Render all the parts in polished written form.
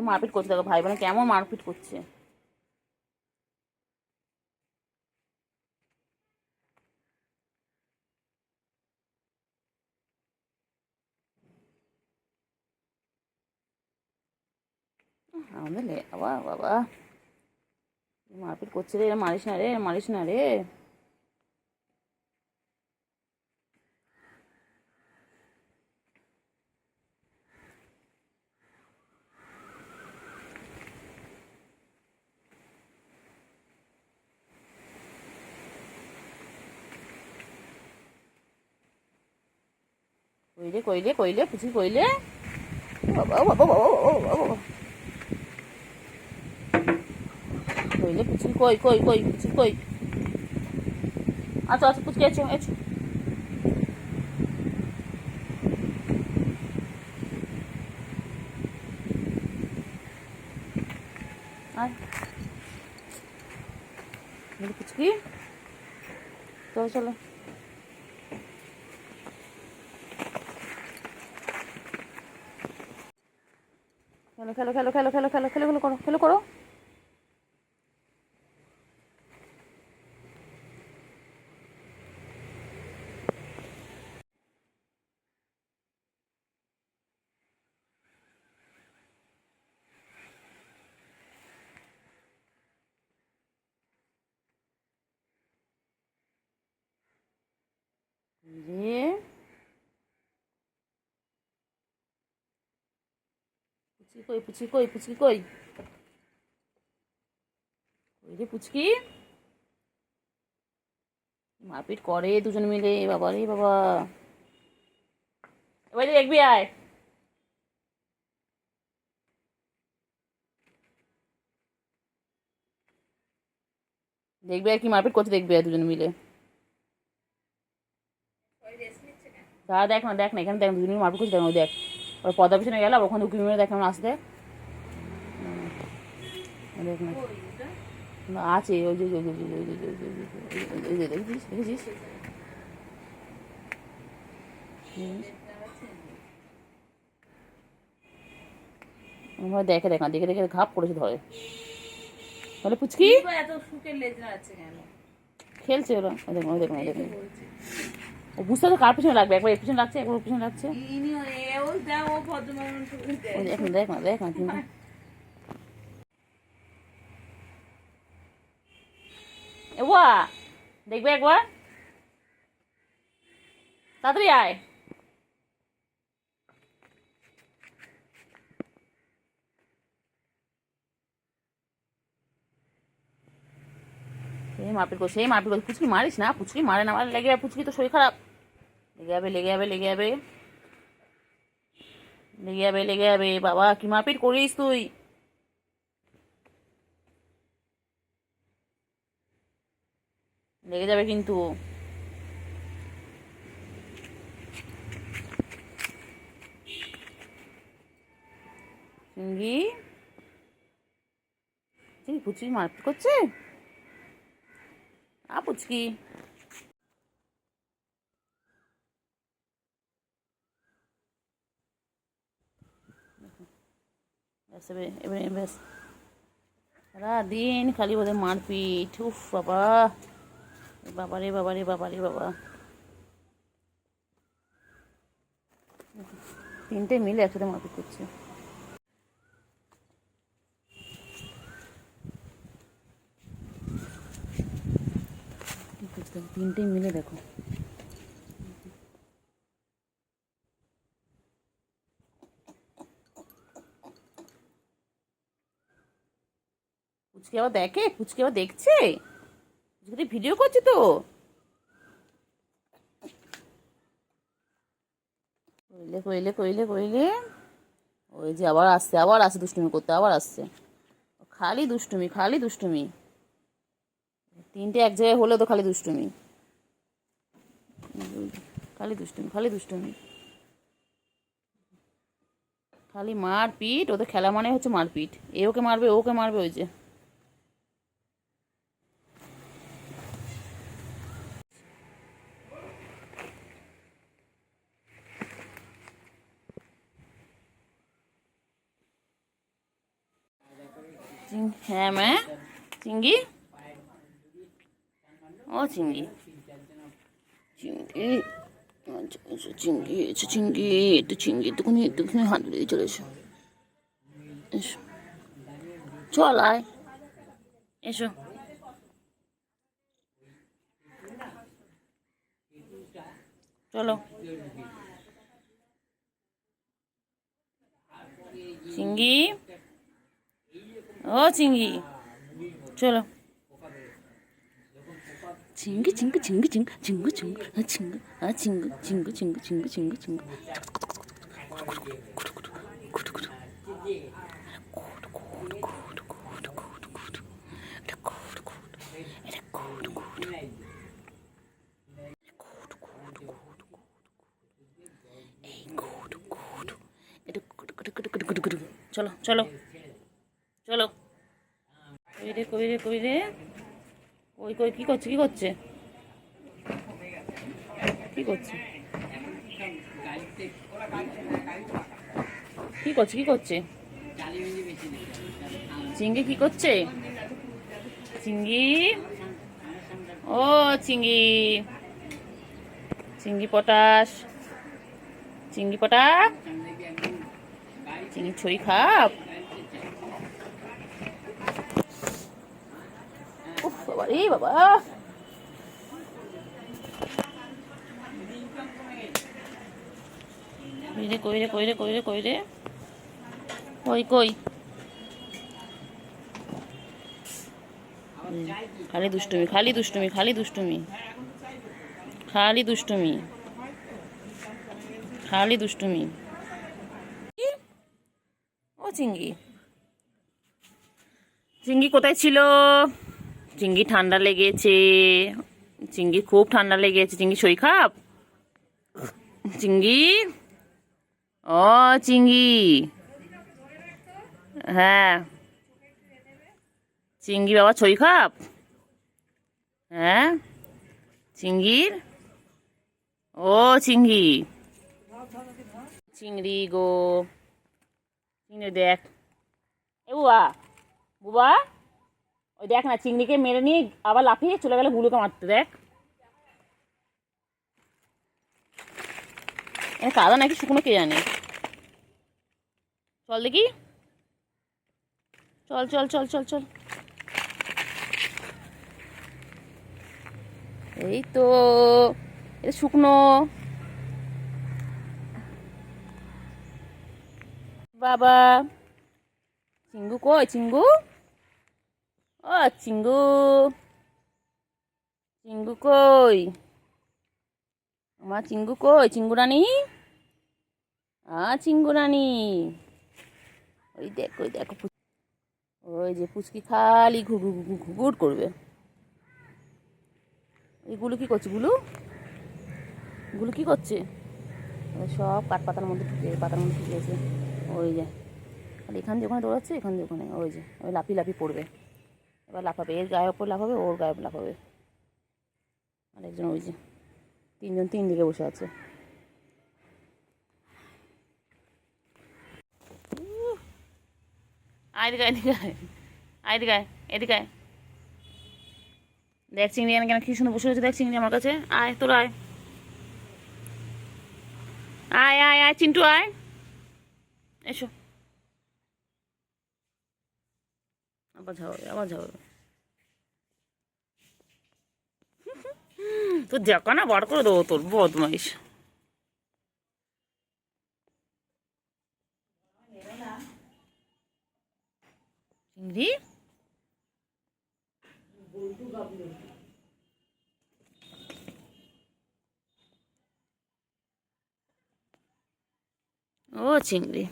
মারপিট করছে, দেখো ভাই বোনে কেমন মারপিট করছে। আমাদের বাবা বাবা মারপিট করছে রে, মারিস না রে, মারিস না রে। কইলে কইলে কইলে পুচি কইলে, বাবা বাবা বাবা বাবা বাবা, কইলে পুচি কই কই কই পুচি কই। আচ্ছা আচ্ছা পুচকি এসো এসো। আর পুচকি চলো চলো, খেলো খেলো খেলো খেলো খেলো খেলো খেলো খেলো করো, খেলো করো। রে পুচকি কই, পুচকি কই, পুচকি কই, ওই রে পুচকি। মারপিট করে দুজন মিলে, বাবা রে বাবা। এবার দেখবি আয়, দেখবি আর কি মারপিট করতে, দেখবি আর দুজন মিলে। দাঁড়া দেখ না, দেখ না, এখানে দেখ দুজন মিলে মারপিট করছে, দেখ দেখ। ওর পদা পিছনে গেলাম, ওখানে উকি মেরে দেখ কেমন আসতে। দেখ না আছে, ওই যে দেখেছিস দেখেছিস। দেখে দেখ না, দেখে দেখে ঘাপ করেছে ধরে। তাহলে পুচকি এত সুখের লেজরা আছে কেন? খেলছে ওরা, দেখুন দেখুন দেখুন। ও বুঝতে তো কার পিছনে লাগবে, একবার এর পিছনে লাগছে, একবার ওর পিছনে লাগছে। দেখ না দেখ না দেখ না কিন্তু। এবার দেখবে একবার, তাড়াতাড়ি আয়। সেই মারপিট করছে, সেই মারপিট করছে। পুচকি মারিস না, পুচকি মারে না, মারে লেগে যাবে, পুচকি তো শরীর খারাপ। লেগে যাবে লেগে যাবে লেগে যাবে লেগে যাবে লেগে যাবে। বাবা কি মারপিট করিস তুই। লেগে যাবে কিন্তু। চিঙ্গি চিঙ্গি পুচকি মারপিট করছে। পুচকি এবার ব্যাস, সারাদিন খালি বোধহয় মারপিট। উফ বাবা, বাবা রে বাবা রে বাবা রে বাবা। তিনটে মিলে একসাথে মারপিট করছে। তিনটে মিলে দেখো। পুচকি আবার দেখে, পুচকি আবার দেখছে, পুচকি ভিডিও করছে তো। কইলে কইলে কইলে কইলে, ওই যে আবার আসছে, আবার আসছে দুষ্টুমি করতে, আবার আসছে। খালি দুষ্টুমি খালি দুষ্টুমি। তিনটে এক জায়গায় হলেও তো খালি দুষ্টুমি, খালি দুষ্টুমি খালি দুষ্টুমি, খালি মারপিট। ওদের খেলা মানে হচ্ছে মারপিট, এ ওকে মারবে, ওকে মারবে, ওই যে। হ্যাঁ মা, চিঙ্গি, ও চিঙ্গি, চিঙ্গি, আচ্ছা আচ্ছা চিঙ্গি, আচ্ছা চিঙ্গি, একটুখানি হাত ধরে চলে এসো, এসো, চল আয়, এসো, চলো, চিঙ্গি, ও চিঙ্গি, চলো, চিঙ্গি চিঙ্গি চিঙ্গি চিঙ্গি চিঙ্গু চিঙ্গু চিঙ্গু চিঙ্গু চিঙ্গু চিঙ্গু চিঙ্গু চিঙ্গু চিঙ্গু চলো চলো চলো, কই রে কই রে কই রে, কই কই কি করছে কি করছে কি করছে কি করছে কি করছে চিঙ্গি কি করছে, চিঙ্গি, ও চিঙ্গি, চিঙ্গি পটাশ, চিঙ্গি পটা, চিঙ্গি ছড়ি খাপ, উফ বাবা রে বাবা, কই রে কই রে কই রে কই রে কই রে, কই কই, খালি দুষ্টুমি খালি দুষ্টুমি খালি দুষ্টুমি খালি দুষ্টুমি খালি দুষ্টুমি, ও চিঙ্গি, চিঙ্গি কোথায় ছিল, চিঙ্গি ঠান্ডা লেগেছে, চিঙ্গি খুব ঠান্ডা লেগেছে, চিঙ্গি সই খাপ, চিঙ্গি, ও চিঙ্গি, হ্যাঁ চিঙ্গি বাবা ছই খাপ, হ্যাঁ চিঙ্গির, ও চিঙ্গি, চিংড়ি গো, চিংড়ি দেখ, এ বুবা বুবা, ওই দেখ না চিংড়িকে মেরে নিয়ে আবার লাফিয়ে চলে গেল গুলোকে মারতে, দেখ কাদা নাকি শুকনো কে জানে, চল দেখি, চল চল চল চল চল, এই তো এটা শুকনো, বাবা চিঙ্গু কই চিঙ্গু, ও চিঙ্গু, চিঙ্গু কই, আমার চিঙ্গু কই, চিঙ্গু রানী, চিঙ্গু রানী, ওই দেখো ওই দেখো, ওই যে পুচকি খালি ঘুঘু ঘুঘু ঘুঘুর করবে, এইগুলো কি করছে, গুলো গুলো কি করছে, সব কাঠ পাতার মধ্যে ঢুকে পাতার মধ্যে ঢুকেছে, ওই যে আর এখান দিয়ে ওখানে দৌড়াচ্ছে, এখান দিয়ে ওখানে, ওই যে ওই লাফিয়ে লাফিয়ে পড়বে, এবার লাফাবে, এর গায়ের ওপর লাফাবে, ওর গায়ে লাফাবে, আরেকজন ওই যে তিনজন তিন দিকে বসে আছে, আয় গায়ে এদিকে আয় এদিকে এদিকে, দেখ চিংড়ি কেন কি সুন্দর বসে রয়েছে, দেখ চিংড়ি আমার কাছে, আয় তোর আয়, আয় আয় আয় চিন্টু আয়, এসো, আবার ঝাড়াবে আবার ঝাড়াবে, তোর দেখা না বার করে দেবো তোর বদমাইশ, চিংড়ি, ও চিংড়ি,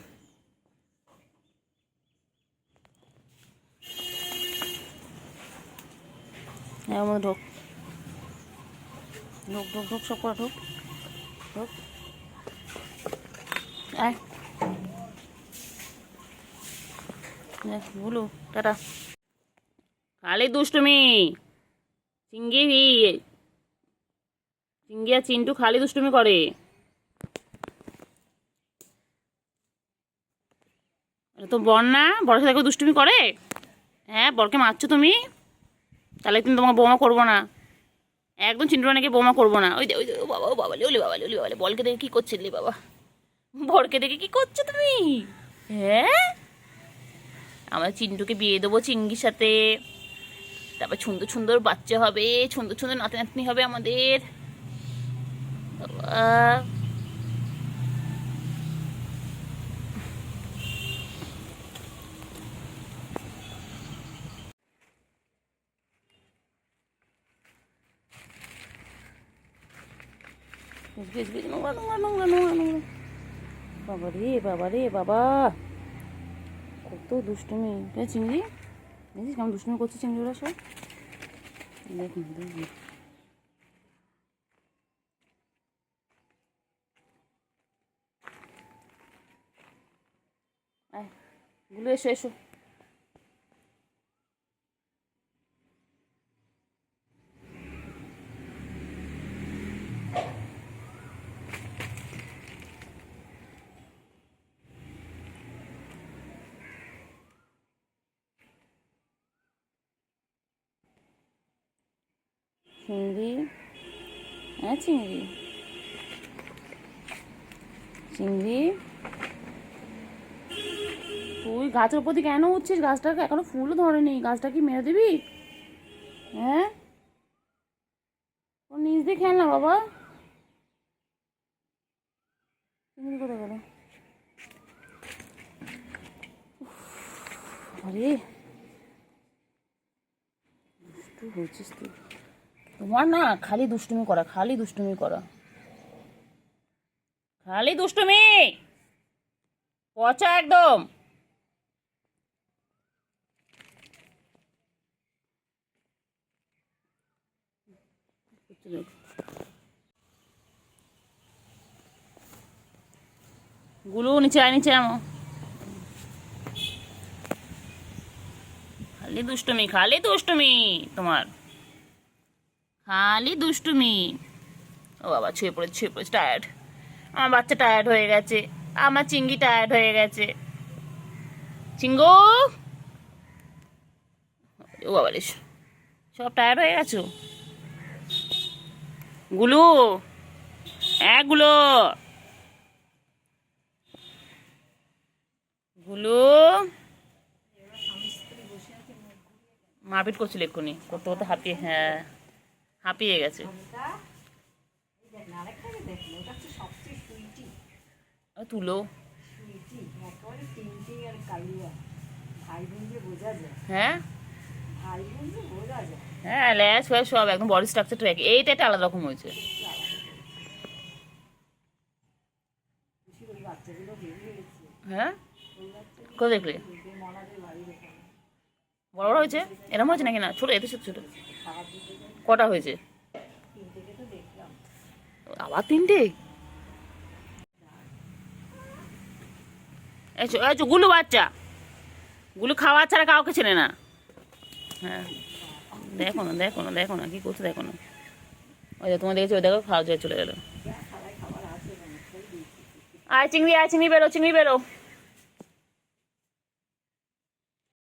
হ্যাঁ আমার ঢোক ঢোক ঢোক ঢোক সব করা ঢোক ঢোক, আয় বলু টাটা, খালি দুষ্টুমি, চিঙ্গি চিঙ্গি আর চিন্টু খালি দুষ্টুমি করে, এটা তো বর না, বড় সাথে দুষ্টুমি করে, হ্যাঁ, বরকে মারছো তুমি? তাহলে কিন্তু তোমাকে বোমা করবো না, একদম চিন্টু রানীকে বোমা করবো না। ওই দে ওই দে, ও বাবা ও বাবা ওলি বাবা ওলি বাবা, বলকে দেখে কি করছিলি বাবা? বরকে দেখে কি করছো তুমি? হ্যাঁ, আমরা চিন্টুকে বিয়ে দেবো চিঙ্গির সাথে, তারপর সুন্দর সুন্দর বাচ্চা হবে, সুন্দর সুন্দর নাতি নাতনি হবে আমাদের। বাবা, নোংরা নোংরা নোংরা নোংরা নোংরা। বাবা রে বাবা রে বাবা, কত দুষ্টুমি চিংড়ি, দেখিস কেমন দুষ্টুমি করছে চিংড়িরা সব। দেখুন দেখুন, গুলো এসো এসো। চিংড়ি, হ্যাঁ চিংড়ি, চিংড়ি তুই গাছের উপর দিয়ে কেন উঠছিস? গাছটাকে এখনো ফুলও ধরেনি, গাছটা কি মেরে দিবি? হ্যাঁ, ওর নিচ দিয়ে খেল না বাবা। চিংড়ি কোথায় গেল? আরে দুষ্টু হয়েছিস তুই, তোমার না খালি দুষ্টুমি করা, খালি দুষ্টুমি করা, খালি দুষ্টুমি, পচা একদম। গুলু নিচে আয়, নিচে আমো। খালি দুষ্টুমি, খালি দুষ্টুমি তোমার, খালি দুষ্টুমি। ও বাবা, ছুঁয়ে পড়েছে ছুঁয়ে পড়েছে, টায়ার্ড। আমার বাচ্চা টায়ার্ড হয়ে গেছে, আমার চিঙ্গি টায়ার্ড হয়ে গেছে। চিঙ্গু, ও বাবা রে, সব টায়ার্ড হয়ে গেছো। গুলু, গুলো, গুলু মারপিট করছিল এক্ষুনি, করতে করতে হাঁপিয়ে, হ্যাঁ হাঁপিয়ে গেছে। তুলো, হ্যাঁ হ্যাঁ, ল্যাস ফ্যাস সব একদম, বডি স্ট্রাকচারটা এক, এইটা একটা আলাদা রকম হয়েছে। হ্যাঁ, কোথায় দেখলে? বড় বড় হয়েছে, এরকম হয়েছে নাকি? না ছোট, এত ছোট ছোট। কটা হয়েছে? আবার 3টে? এসো এসো, গুলু বাচ্চা, গুলু খাওয়া ছাড়া কাউকে চেনে না। হ্যাঁ, দেখো না দেখো না দেখো না কি করছে, দেখো না। ওই যে তোমার দেখেছি, ওই দেখো খাওয়া চলে গেলো। আয় চিংড়ি, আয় চিংড়ি বেরো, চিংড়ি বেরো।